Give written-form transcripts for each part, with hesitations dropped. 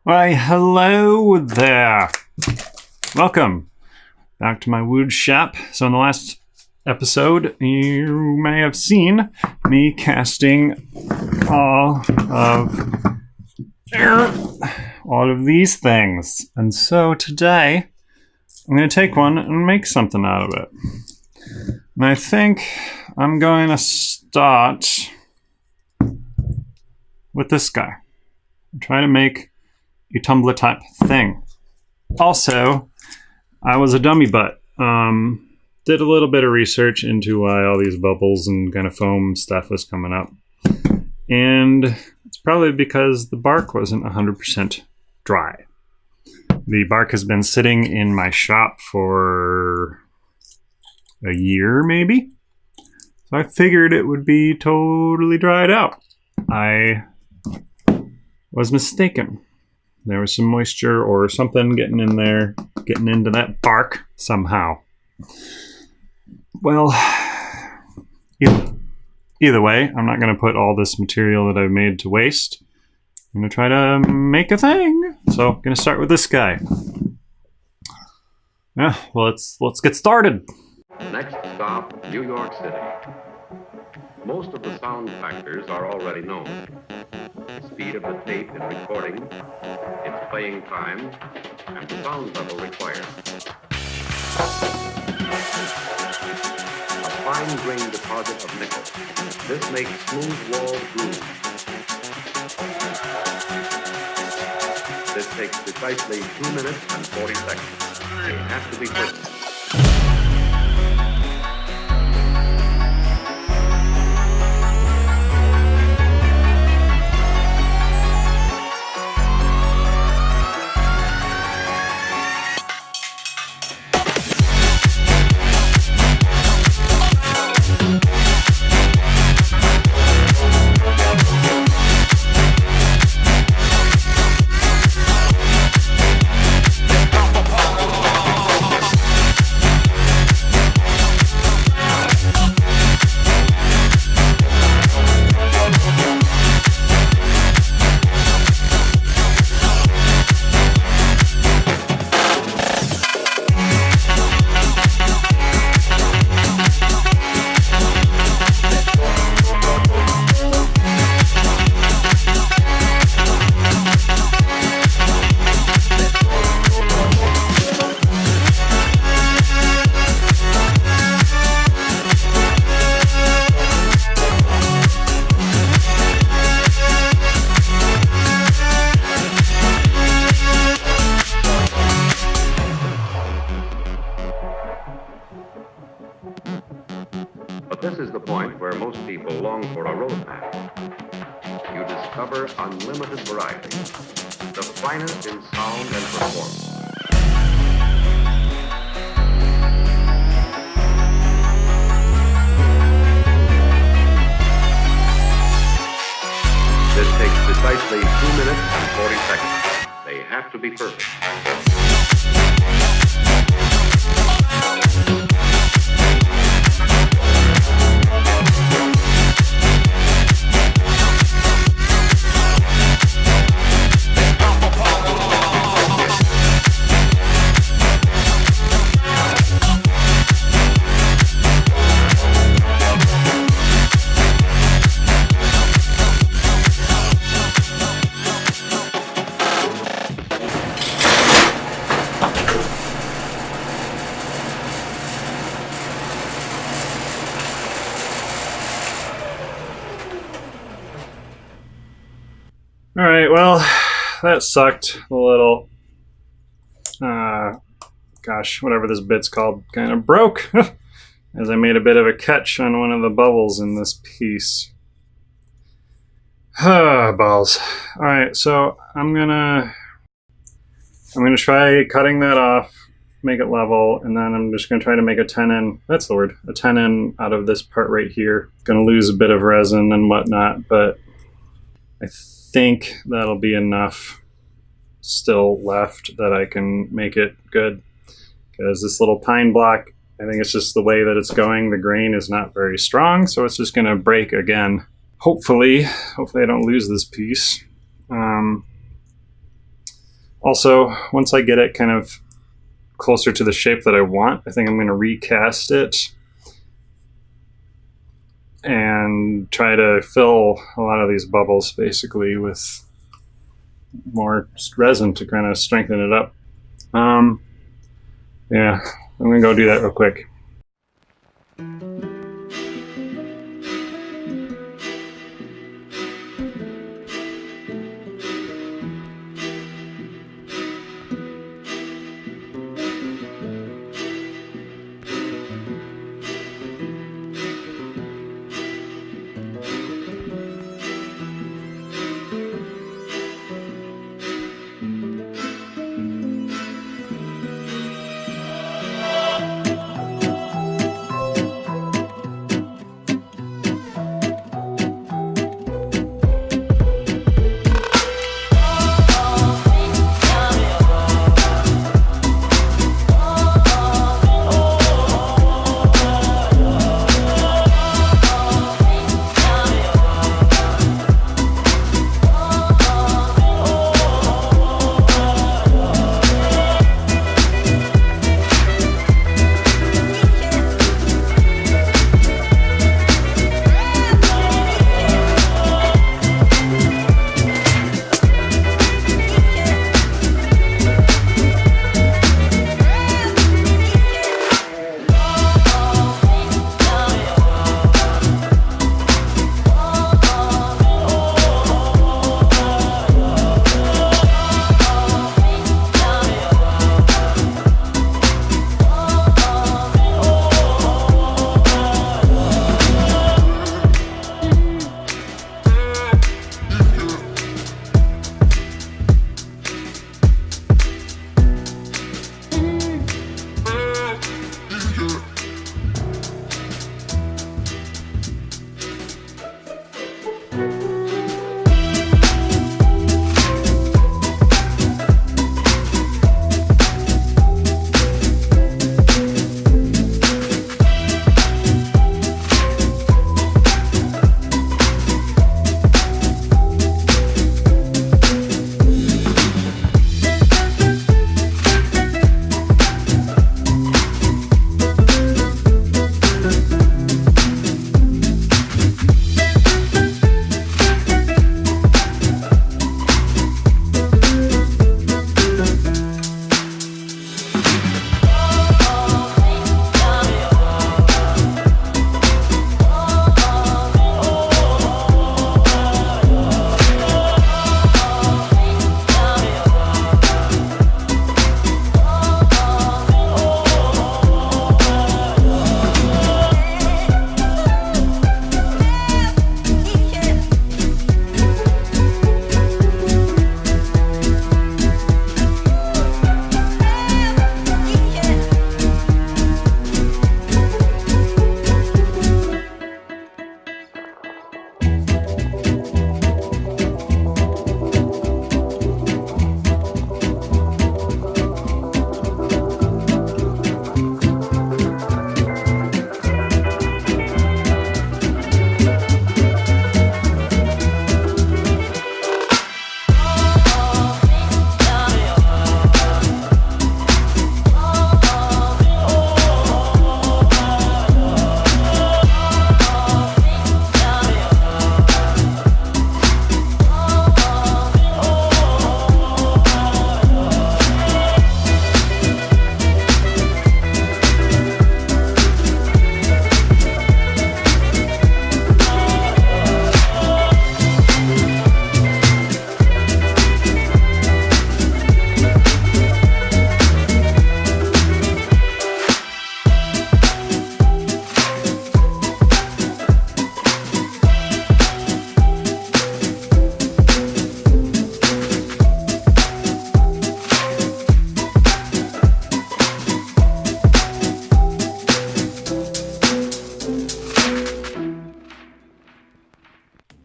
Why, hello there. Welcome back to my wood shop. So in the last episode, you may have seen me casting all of these things. And so today, I'm going to take one and make something out of it. And I think I'm going to start with this guy. Try to make a tumbler type thing. Also, I was a dummy butt. Did a little bit of research into why all these bubbles and kind of foam stuff was coming up. And it's probably because the bark wasn't 100% dry. The bark has been sitting in my shop for a year, maybe. So I figured it would be totally dried out. I was mistaken. There was some moisture or something getting in there, getting into that bark somehow. Well, either way, I'm not going to put all this material that I've made to waste. I'm going to try to make a thing. So I'm going to start with this guy. Yeah, well, let's get started. Next stop, New York City. Most of the sound factors are already known. The speed of the tape in recording, its playing time, and the sound level required. A fine-grained deposit of nickel. This makes smooth-walled grooves. This takes precisely 2 minutes and 40 seconds. They have to be perfect. This is the point where most people long for a road map. You discover unlimited variety, the finest in sound and performance. This takes precisely 2 minutes and 40 seconds. They have to be perfect. Alright, well, that sucked a little. Gosh, whatever this bit's called kind of broke as I made a bit of a catch on one of the bubbles in this piece. Balls. Alright, so I'm gonna try cutting that off, make it level, and then I'm just gonna try to make a tenon, that's the word, a tenon out of this part right here. Gonna lose a bit of resin and whatnot, but I think that'll be enough still left that I can make it good, because this little pine block I think it's just the way that it's going. The grain is not very strong, so it's just going to break again. Hopefully I don't lose this piece. Also, once I get it kind of closer to the shape that I want, I think I'm going to recast it and try to fill a lot of these bubbles basically with more resin to kind of strengthen it up. Yeah, I'm going to go do that real quick.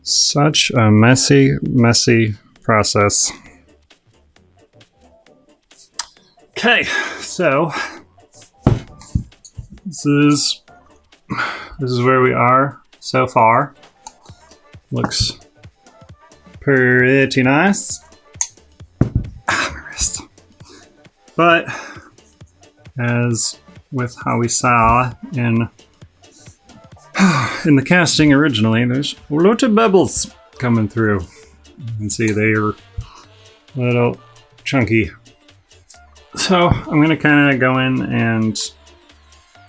Such a messy, messy process. Okay, so This is where we are so far. Looks pretty nice. My wrist. But as with how we saw in the casting originally, there's a lot of bubbles coming through. You can see they're a little chunky. So I'm gonna kind of go in and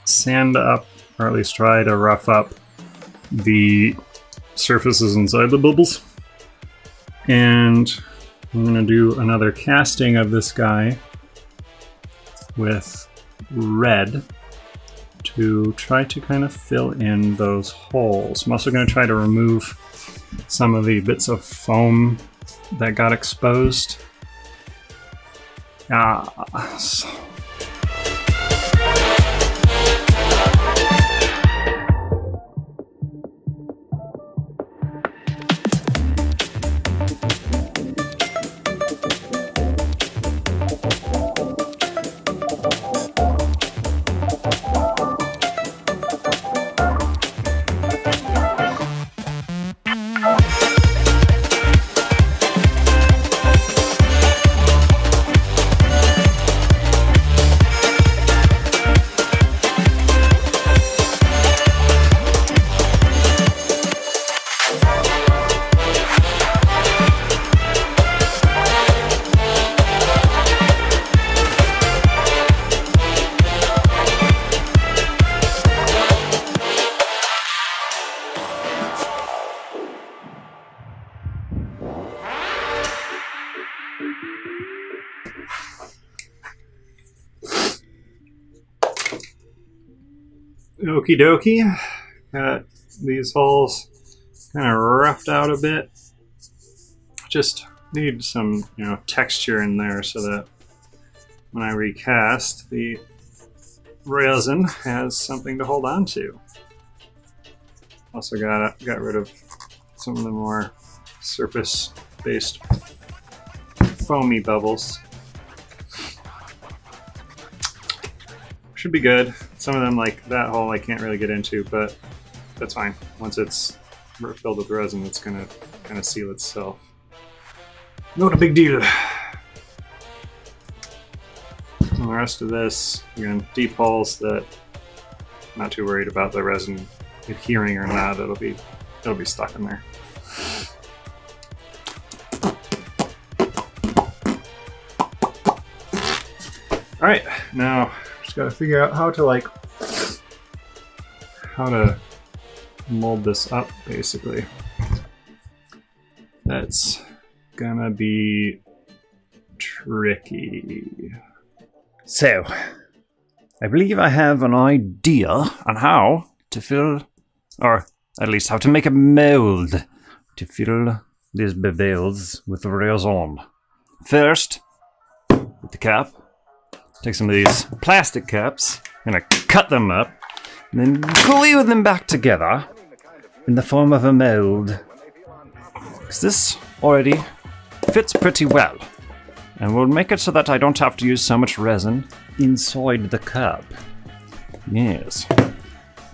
sand up, or at least try to rough up the surfaces inside the bubbles. And I'm gonna do another casting of this guy with red to try to kind of fill in those holes. I'm also going to try to remove some of the bits of foam that got exposed. Okie dokie. Got these holes kind of roughed out a bit. Just need some, texture in there so that when I recast, the resin has something to hold on to. Also got rid of some of the more surface-based foamy bubbles. Should be good. Some of them, like that hole, I can't really get into, but that's fine. Once it's filled with resin, it's gonna kind of seal itself. Not a big deal. And the rest of this, again, deep holes that I'm not too worried about the resin adhering or not. It'll be stuck in there. All right, now just got to figure out how to mold this up, basically. That's gonna be tricky. So, I believe I have an idea on how to fill, or at least how to make a mold to fill these bubbles with resin. First, with the cap, take some of these plastic caps, gonna cut them up, and then glue them back together in the form of a mold. Because this already fits pretty well, and we'll make it so that I don't have to use so much resin inside the cup. Yes.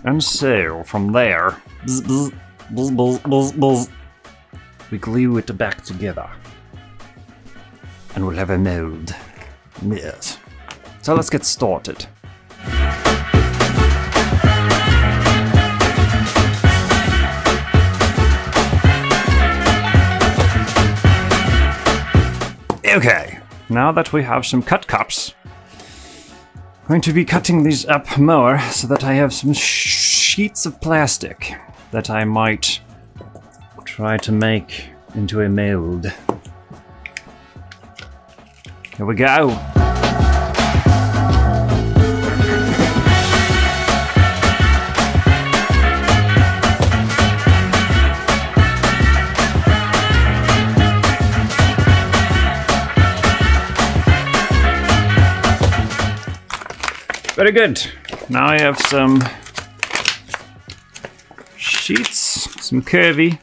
And so, from there, we glue it back together. And we'll have a mold. Yes. So let's get started. Okay, now that we have some cut cups, I'm going to be cutting these up more so that I have some sheets of plastic that I might try to make into a mold. Here we go. Very good. Now I have some sheets, some curvy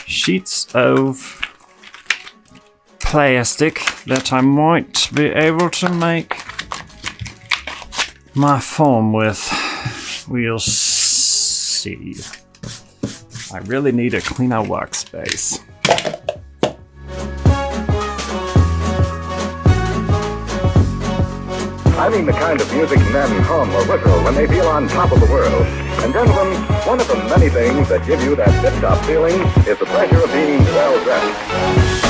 sheets of plastic that I might be able to make my foam with. We'll see. I really need a cleaner workspace. I mean the kind of music men hum or whistle when they feel on top of the world. And gentlemen, one of the many things that give you that tip-top feeling is the pleasure of being well-dressed.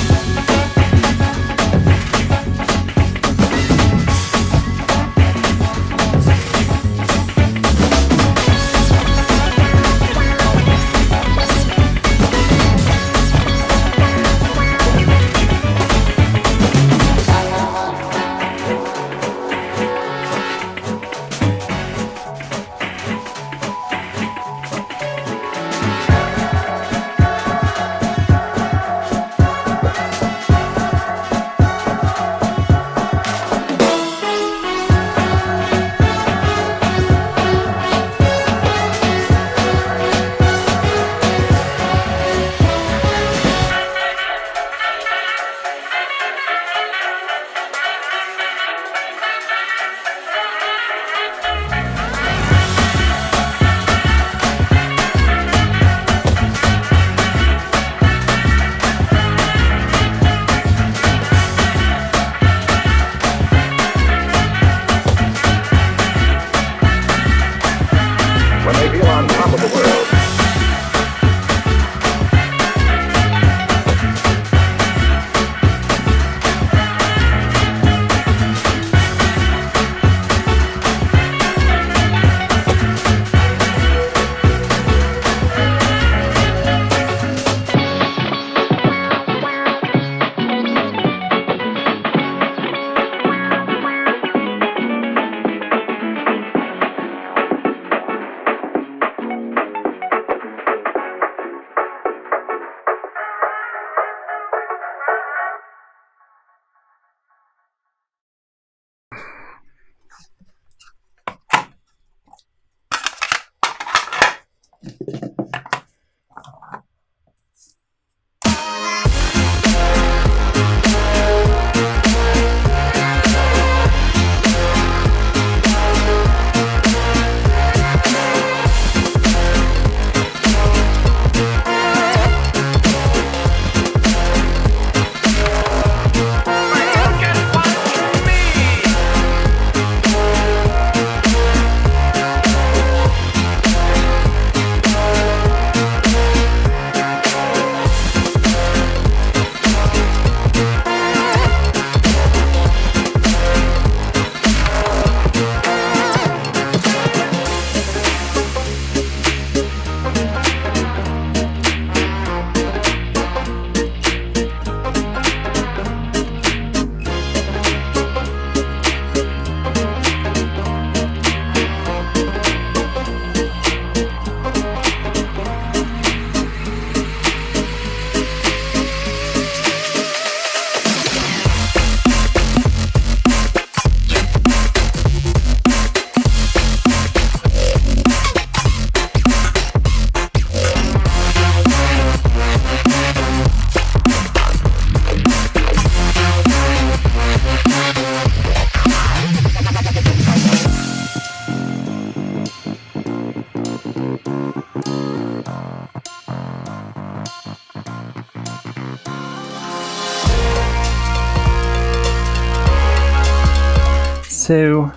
So,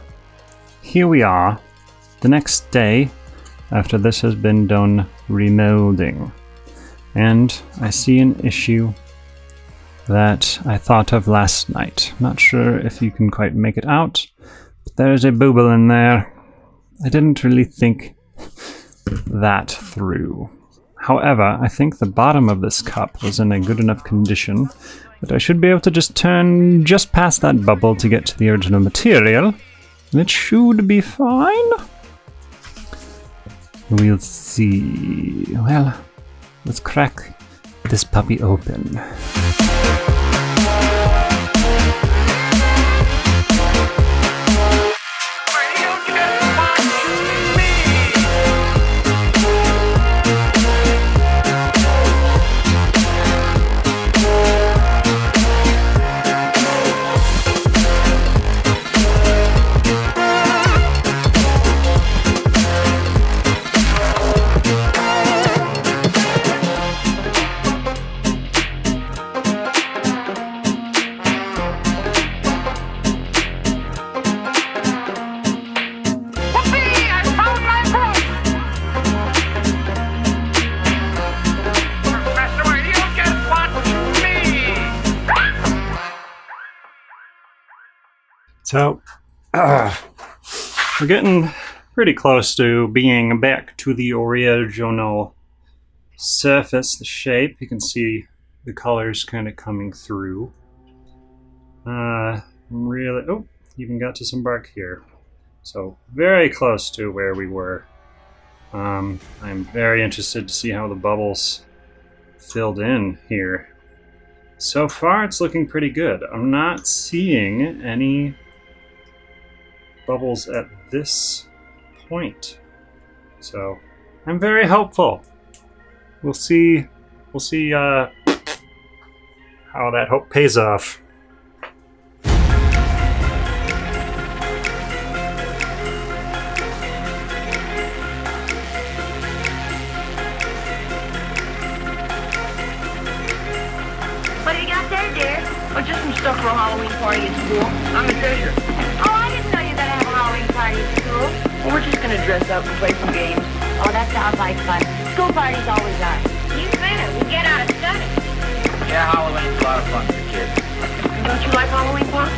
here we are, the next day after this has been done remolding. And I see an issue that I thought of last night. Not sure if you can quite make it out, but there's a booble in there. I didn't really think that through. However, I think the bottom of this cup was in a good enough condition that I should be able to just turn just past that bubble to get to the original material, and it should be fine. We'll see. Well, let's crack this puppy open. So, we're getting pretty close to being back to the original surface, the shape. You can see the colors kind of coming through. Really, oh, even got to some bark here. So very close to where we were. I'm very interested to see how the bubbles filled in here. So far, it's looking pretty good. I'm not seeing any bubbles at this point. So I'm very hopeful. We'll see how that hope pays off. What do you got there, dear? Oh, just some stuff for a Halloween party at school. I'm a treasure. Oh, I didn't know you were gonna have a Halloween party at school. Well, we're just gonna dress up and play some games. Oh, that sounds like fun. School parties always are. You better. We get out of study. Yeah, Halloween's a lot of fun for kids. Don't you like Halloween, Pop?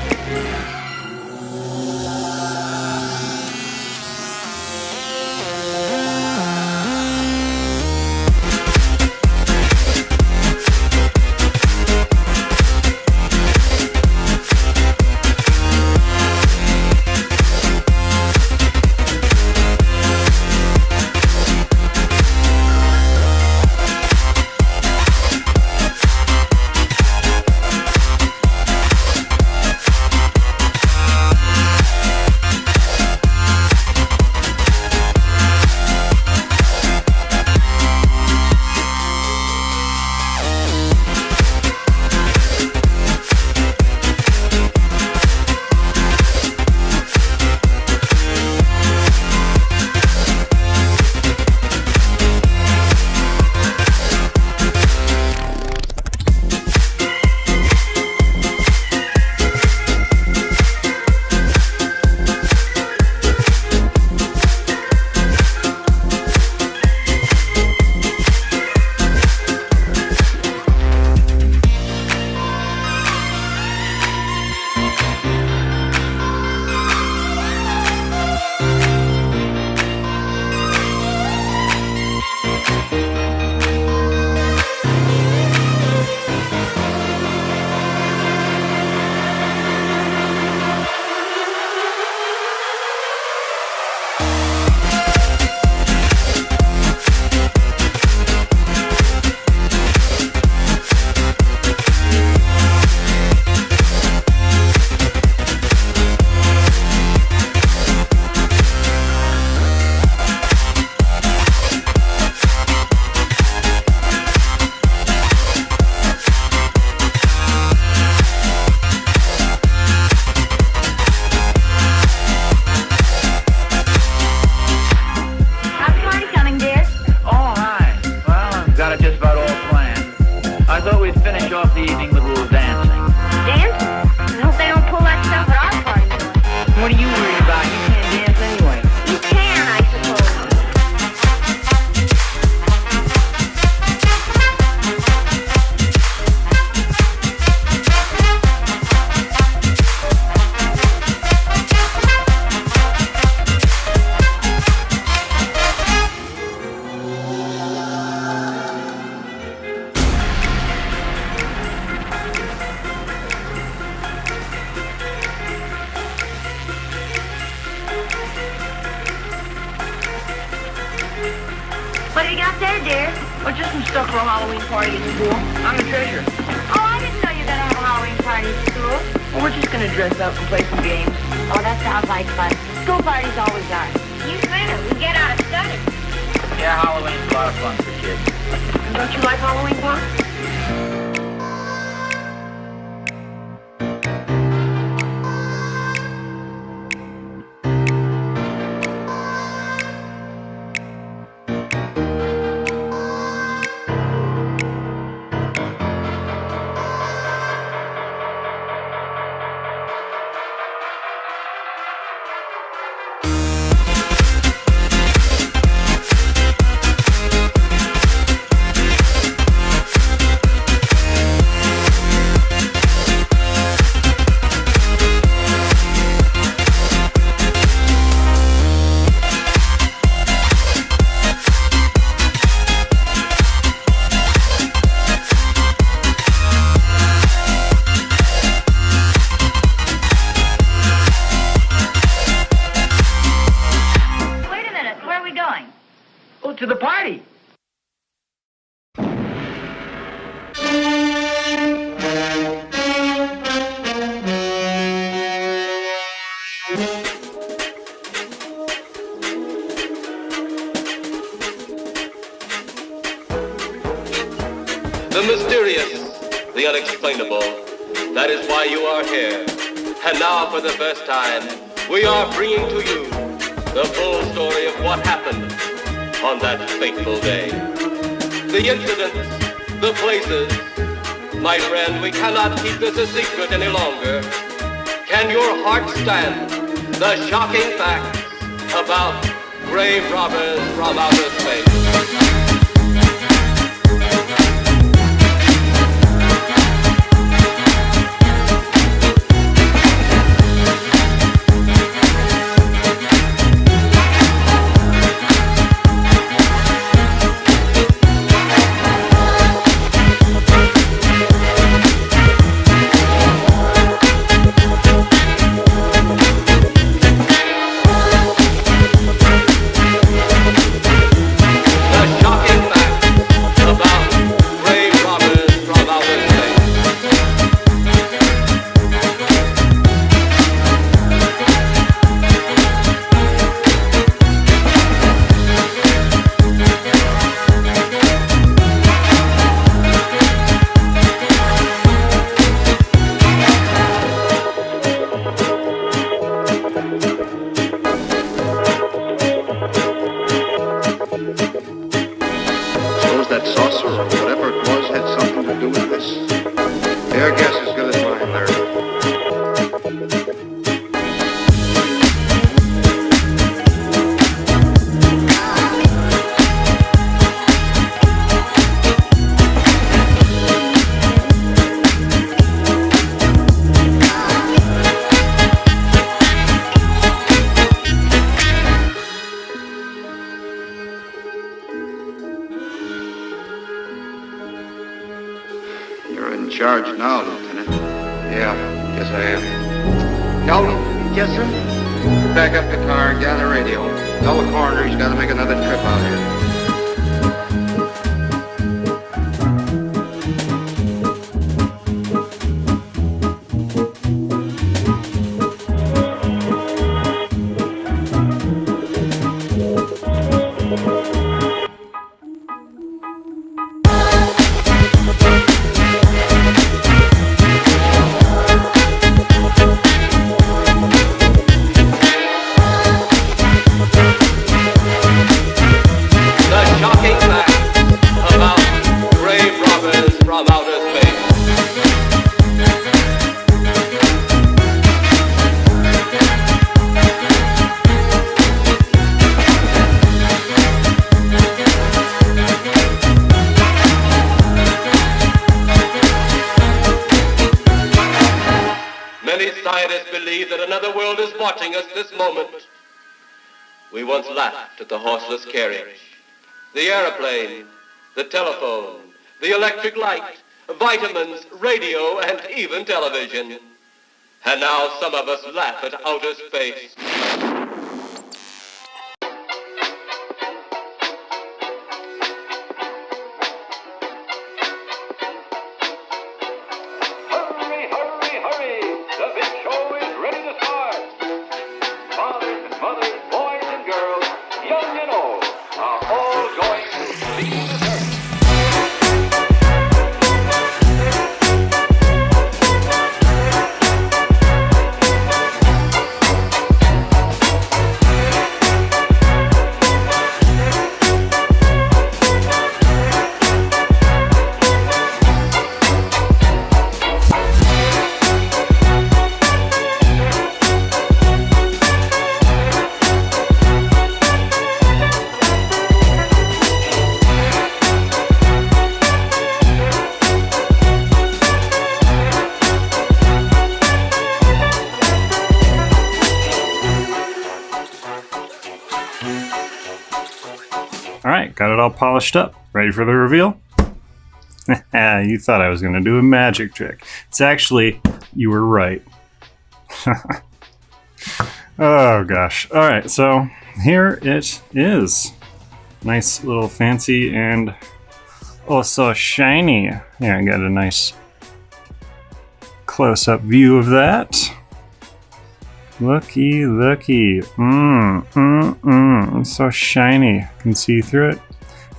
What do you got there, dear? Oh, just some stuff for a Halloween party at school. I'm a treasure. Oh, I didn't know you were gonna have a Halloween party at school. Well, we're just gonna dress up and play some games. Oh, that sounds like fun. School parties always are. You better. We get out of study. Yeah, Halloween's a lot of fun for kids. Don't you like Halloween, Pop? party. The mysterious, the unexplainable. That is why you are here. And now, for the first time, we are bringing to you the full story of what happened on that fateful day. The incidents, the places. My friend, we cannot keep this a secret any longer. Can your heart stand the shocking facts about grave robbers from outer space? You're in charge now, Lieutenant. Yeah, yes I am. Dalton? Yes, sir? Back up the car, gather radio. Tell the coroner he's got to make another trip out here. Watching us this moment. We once laughed at the horseless carriage, the airplane, the telephone, the electric light, vitamins, radio, and even television. And now some of us laugh at outer space. Alright, got it all polished up. Ready for the reveal? You thought I was going to do a magic trick. It's actually, you were right. Oh gosh. Alright, so here it is. Nice little fancy and oh so shiny. Here, I got a nice close-up view of that. Looky, looky. It's so shiny. You can see through it.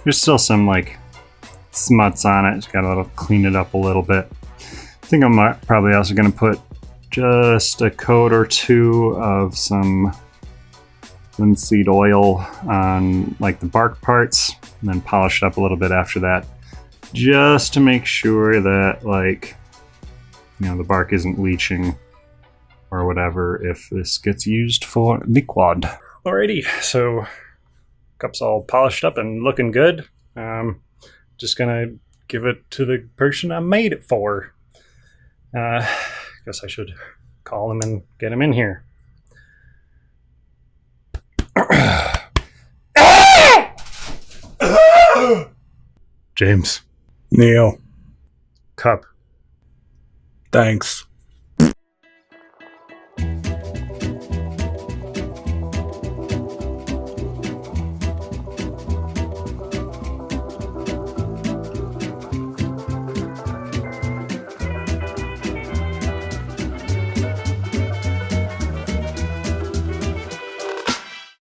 There's still some like smuts on it. Just gotta clean it up a little bit. I think I'm probably also gonna put just a coat or two of some linseed oil on like the bark parts, and then polish it up a little bit after that, just to make sure that like, you know, the bark isn't leaching or whatever if this gets used for liquid. Alrighty, so cup's all polished up and looking good. Just gonna give it to the person I made it for. Guess I should call him and get him in here. James. Neil, Cup. thanks.